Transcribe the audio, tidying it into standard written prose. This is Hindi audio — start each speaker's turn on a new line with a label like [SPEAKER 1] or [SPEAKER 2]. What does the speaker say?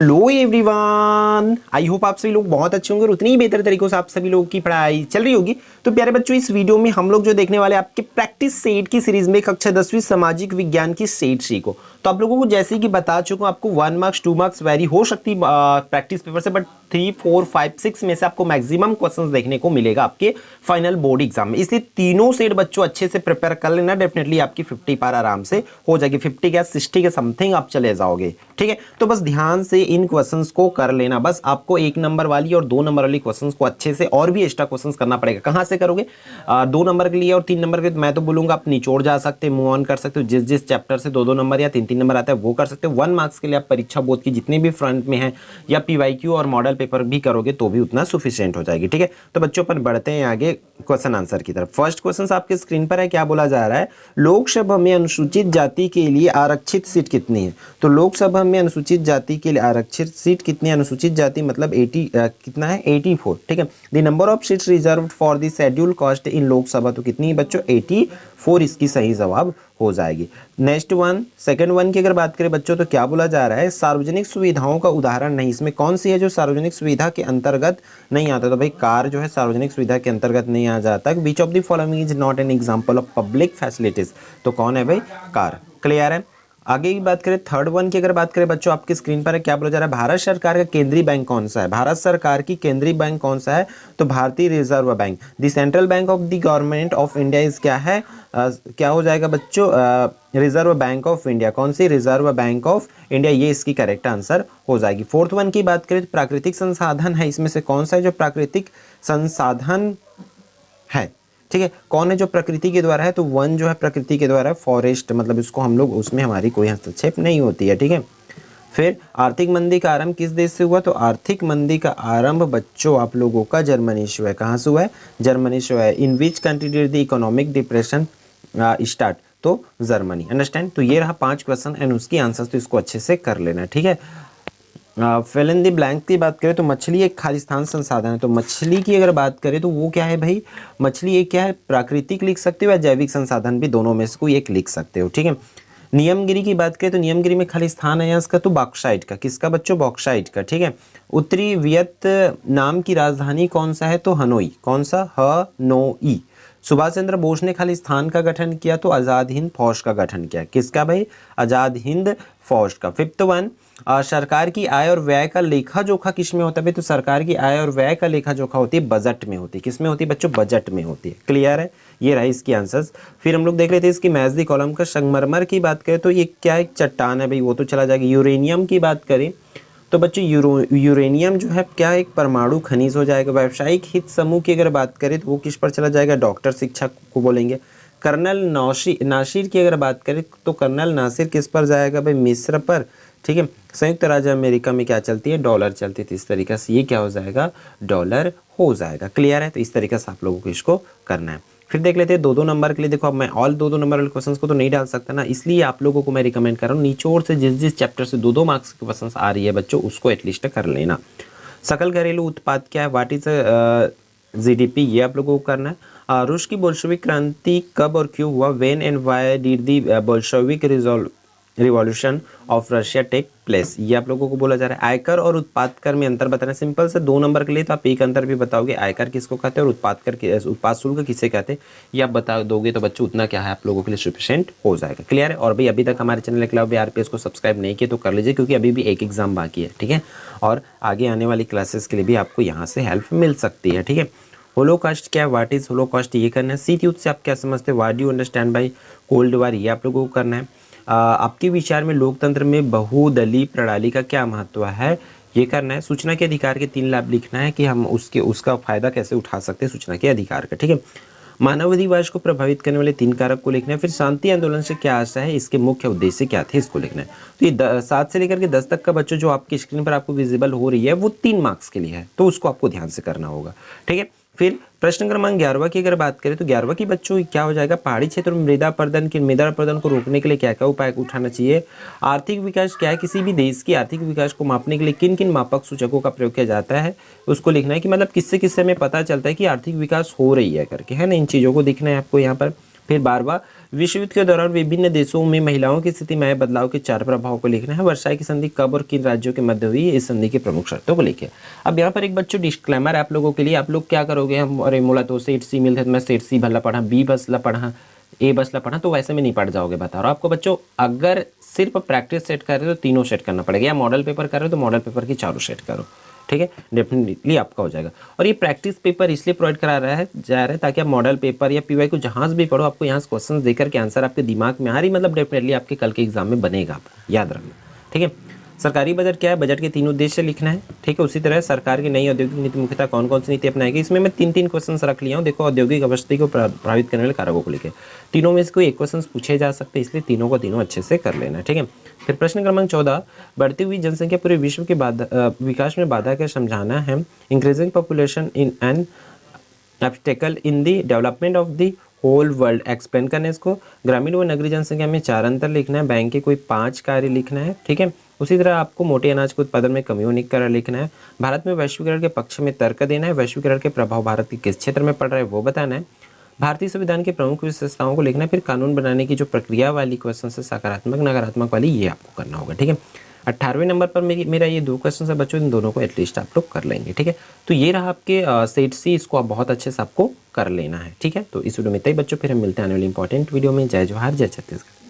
[SPEAKER 1] हेलो एवरीवन, आई होप आप सभी लोग बहुत अच्छे होंगे और उतनी ही बेहतर तरीकों से आप सभी लोगों की पढ़ाई चल रही होगी। तो प्यारे बच्चों, इस वीडियो में हम लोग जो देखने वाले आपके प्रैक्टिस सेट की सीरीज में कक्षा 10वीं सामाजिक विज्ञान की सेट सीखो। तो आप लोगों को जैसे कि बता चुका हूं, आपको 1 मार्क्स 2 मार्क्स वेरी हो सकती प्रैक्टिस पेपर से, बट 3 4 5 6 में से आपको मैक्सिमम क्वेश्चंस देखने को मिलेगा आपके फाइनल बोर्ड एग्जाम में। इसलिए तीनों सेट बच्चों अच्छे से प्रिपेयर कर लेना, डेफिनेटली आपकी 50 पार आराम से हो जाएगी। 50 क्या 60 के समथिंग आप चले जाओगे। ठीक है, तो बस ध्यान से इन क्वेश्चंस को कर लेना। बस आपको 1 नंबर वाली और 2 नंबर वाली क्वेश्चंस को अच्छे से और भी एक्स्ट्रा क्वेश्चंस करना पड़ेगा। कहां से करोगे? 2 नंबर के लिए और 3 नंबर के मैं तो बोलूंगा आप निचोड़ जा सकते, मूव ऑन कर सकते हो। जिस जिस चैप्टर से 2 नंबर या 3 नंबर आता है वो कर सकते हो। 1 मार्क्स के लिए आप परीक्षा बोर्ड की जितने भी फ्रंट में है या पीवाईक्यू और मॉडल पेपर भी करोगे तो भी उतना सफिशिएंट हो जाएगी। ठीक है, तो बच्चों अपन बढ़ते हैं आगे क्वेश्चन आंसर की तरफ। फर्स्ट क्वेश्चन आपके स्क्रीन पर है। क्या बोला जा रहा है? लोकसभा में अनुसूचित जाति के लिए आरक्षित सीट कितनी है? तो लोकसभा में अनुसूचित जाति के लिए आरक्षित सीट कितनी है? अनुसूचित जाति मतलब 80 कितना है? 84। ठीक है, the number of seats reserved for the schedule caste in Lok Sabha तो कितनी है बच्चों? 84 इसकी सही जवाब हो जाएगी। नेक्स्ट वन, सेकंड वन की अगर बात करें बच्चों तो क्या बोला जा रहा है? सार्वजनिक सुविधाओं का उदाहरण नहीं। इसमें कौन सी है जो सार्वजनिक सुविधा के अंतर्गत नहीं आता? तो भाई कार जो है सार्वजनिक सुविधा के अंतर्गत नहीं आ जाता। Which of the following is not an example of public facilities? तो कौन है भाई? कार। क्लियर है। आगे की बात करें थर्ड वन की अगर बात करें बच्चों आपकी स्क्रीन पर है। क्या बोला जा रहा है? भारत सरकार का केंद्रीय बैंक कौन सा है? भारत सरकार की केंद्रीय बैंक कौन सा है? तो भारतीय reserve bank. The central bank of the government of India is क्या है? क्या हो जाएगा बच्चों? Reserve bank of India. कौन सी? रिजर्व बैंक ऑफ इंडिया, ये इसकी करेक्ट आंसर हो जाएगी। फोर्थ वन की बात करें तो प्राकृतिक संसाधन है। इसमें से कौन सा है जो प्राकृतिक संसाधन है? ठीक है, कौन है जो प्रकृति के द्वारा है? तो वन जो है प्रकृति के द्वारा, फॉरेस्ट मतलब इसको हम लोग, उसमें हमारी कोई हस्तक्षेप नहीं होती है। ठीक है, फिर आर्थिक मंदी का आरंभ किस देश से हुआ? तो आर्थिक मंदी का आरंभ बच्चों आप लोगों का जर्मनी से हुआ है। कहाँ से हुआ है? जर्मनी से हुआ है। In which country did the economic depression start? तो जर्मनी। अंडरस्टैंड। तो ये रहा 5 क्वेश्चन एंड उसकी आंसर, तो इसको अच्छे से कर लेना। ठीक है, फिल इन द ब्लैंक की बात करें तो मछली एक खालिस्तान संसाधन है। तो मछली की अगर बात करें तो वो क्या है भाई? मछली एक क्या है? प्राकृतिक लिख सकते हो या जैविक संसाधन, भी दोनों में से कोई एक लिख सकते हो। ठीक है, नियमगिरी की बात करें तो नियमगिरी में खालिस्तान है इसका, तो बॉक्साइट का। किसका बच्चों? बॉक्साइट का। ठीक है, उत्तरी वियतनाम की राजधानी कौन सा है? तो हनोई। कौन सा? हनोई। सुभाष चंद्र बोस ने खालिस्तान का गठन किया तो आजाद हिंद फौज का गठन किया। किसका भाई? आजाद हिंद फौज का। फिफ्थ वन, सरकार की आय और व्यय का लेखा जोखा किस में होता है? तो सरकार की आय और व्यय का लेखा जोखा होती है बजट में होती है। किस में होती है बच्चों? बजट में होती है। क्लियर है, ये रहा इसकी आंसर्स। फिर हम लोग देख लेते हैं इसकी मैच दी कॉलम का। संगमरमर की बात करें तो ये क्या एक चट्टान है भाई, वो तो चला जाएगा। यूरेनियम की बात करें तो बच्चों यूरेनियम जो है क्या एक परमाणु खनिज हो जाएगा। व्यावसायिक हित समूह की अगर बात करें तो वो किस पर चला जाएगा? डॉक्टर शिक्षक को बोलेंगे। कर्नल नासिर की अगर बात करें तो कर्नल नासिर किस पर जाएगा भाई? मिस्र पर। ठीक है, संयुक्त राज्य अमेरिका में क्या चलती है? डॉलर चलती है। तो इस तरीके से ये क्या हो जाएगा? डॉलर हो जाएगा। क्लियर है, तो इस तरीके से आप लोगों को इसको करना है। फिर देख लेते हैं 2-2 नंबर के लिए। देखो अब मैं ऑल 2-2 नंबर वाले क्वेश्चंस को तो नहीं डाल सकता ना, इसलिए आप लोगों को मैं रिकमेंड कर रहा हूँ निचोड़ से जिस जिस चैप्टर से 2-2 मार्क्स के क्वेश्चंस आ रही है बच्चों उसको एटलीस्ट कर लेना। सकल घरेलू उत्पाद क्या है? व्हाट इज जीडीपी, ये आप लोगों को करना है। रूस की बोल्शेविक क्रांति कब और क्यों हुआ? When and why did the Bolshevik revolution of Russia take place? ये आप लोगों को बोला जा रहा है। आयकर और उत्पाद कर में अंतर बताना। सिंपल से 2 नंबर के लिए तो आप एक अंतर भी बताओगे, आयकर किसको कहते हैं और उत्पाद शुल्क किसे कहते हैं, ये आप बता दोगे तो बच्चों उतना क्या है आप लोगों के लिए सफिशिएंट हो जाएगा। क्लियर है। और भाई अभी तक हमारे चैनल क्लब आरपीएस को सब्सक्राइब नहीं किया तो कर लीजिए, क्योंकि अभी भी एक एग्जाम बाकी है। ठीक है, और आगे आने वाली क्लासेस के लिए भी आपको यहाँ से हेल्प मिल सकती है। ठीक है, होलोकॉस्ट क्या है? व्हाट इज होलोकॉस्ट, ये करना है। सीट यूथ से आप क्या समझते हैं? What do you understand by cold war, ये आप लोगों को करना है। आपके विचार में लोकतंत्र में बहुदलीय प्रणाली का क्या महत्व है, ये करना है। सूचना के अधिकार के 3 लाभ लिखना है कि हम उसका फायदा कैसे उठा सकते हैं सूचना के अधिकार का। ठीक है, मानवाधिवास को प्रभावित करने वाले 3 कारक को लिखना है। फिर शांति आंदोलन से क्या आशा है, इसके मुख्य उद्देश्य क्या थे, इसको लिखना है। तो ये 7 से लेकर के 10 तक का बच्चों जो आपकी स्क्रीन पर आपको विजिबल हो रही है वो 3 मार्क्स के लिए है, तो उसको आपको ध्यान से करना होगा। ठीक है, फिर प्रश्न क्रमांक 11 की अगर बात करें तो 11 की बच्चों क्या हो जाएगा? पहाड़ी क्षेत्र में मृदा अपरदन को रोकने के लिए क्या क्या उपाय उठाना चाहिए। आर्थिक विकास क्या है? किसी भी देश की आर्थिक विकास को मापने के लिए किन किन मापक सूचकों का प्रयोग किया जाता है, उसको लिखना है कि मतलब किससे किससे हमें पता चलता है कि आर्थिक विकास हो रही है करके, है ना। इन चीज़ों को दिखना है आपको यहाँ पर। फिर 12वां, विश्व युद्ध के दौरान विभिन्न देशों में महिलाओं की स्थिति में आए बदलाव के 4 प्रभावों को लिखना है। वर्साई की संधि कब और किन राज्यों के मध्य हुई, इस संधि की प्रमुख शर्तों को लिखे। अब यहाँ पर एक बच्चों डिस्क्लेमर आप लोगों के लिए, आप लोग क्या करोगे, हम अरे मोला तो सेट सी मिलते तो मैं सेट सी भला पढ़ा, बी बसला पढ़ा, ए बसला पढ़ा, तो वैसे में नहीं पढ़ जाओगे। बता रहा हूँ आपको बच्चों, अगर सिर्फ प्रैक्टिस सेट कर रहे हो तो तीनों सेट करना पड़ेगा, या मॉडल पेपर कर रहे हो तो मॉडल पेपर की चारों सेट करो, ठीक है, डेफिनेटली आपका हो जाएगा। और ये प्रैक्टिस पेपर इसलिए प्रोवाइड करा रहा है जा रहा है ताकि आप मॉडल पेपर या पीवाई को जहां से भी पढ़ो, आपको यहाँ क्वेश्चन देकर के आंसर आपके दिमाग में आ रही, मतलब डेफिनेटली आपके कल के एग्जाम में बनेगा, याद रखना, ठीक है। सरकारी बजट क्या है, बजट के 3 उद्देश्य लिखना है, ठीक है। उसी तरह सरकार की नई औद्योगिक नीति मुख्यतः कौन कौन सी नीति अपनाएगी, इसमें मैं 3 क्वेश्चन रख लिया हूँ। देखो, औद्योगिक अवस्थी को प्रभावित करने वाले कारकों को लिखे, तीनों में से कोई एक क्वेश्चन पूछे जा सकते हैं, इसलिए तीनों को तीनों अच्छे से कर लेना है, ठीक है। फिर प्रश्न क्रमांक 14, बढ़ती हुई जनसंख्या पूरे विश्व के विकास में बाधा क्या समझाना है। Increasing population in an obstacle in the development of the whole world, explain करना है इसको। ग्रामीण व नगरीय जनसंख्या में 4 अंतर लिखना है। बैंक के कोई 5 कार्य लिखना है, ठीक है। उसी तरह आपको मोटे अनाज के उत्पादन में कमी होने का कारण लिखना है। भारत में वैश्वीकरण के पक्ष में तर्क देना है। वैश्वीकरण के प्रभाव भारत के किस क्षेत्र में पड़ रहा है वो बताना है। भारतीय संविधान की प्रमुख विशेषताओं को लिखना है। फिर कानून बनाने की जो प्रक्रिया वाली क्वेश्चन है, सकारात्मक नकारात्मक वाली, ये आपको करना होगा, ठीक है। 18वें नंबर पर मेरा ये 2 क्वेश्चन है बच्चों, इन दोनों को एटलीस्ट आप लोग कर लेंगे, ठीक है। तो ये रहा आपके सेट सी, इसको आप बहुत अच्छे से आपको कर लेना है, ठीक है। तो इस वीडियो में इतना ही बच्चों, फिर हम मिलते हैं आने वाली इंपॉर्टेंट वीडियो में। जय जोहार, जय छत्तीसगढ़।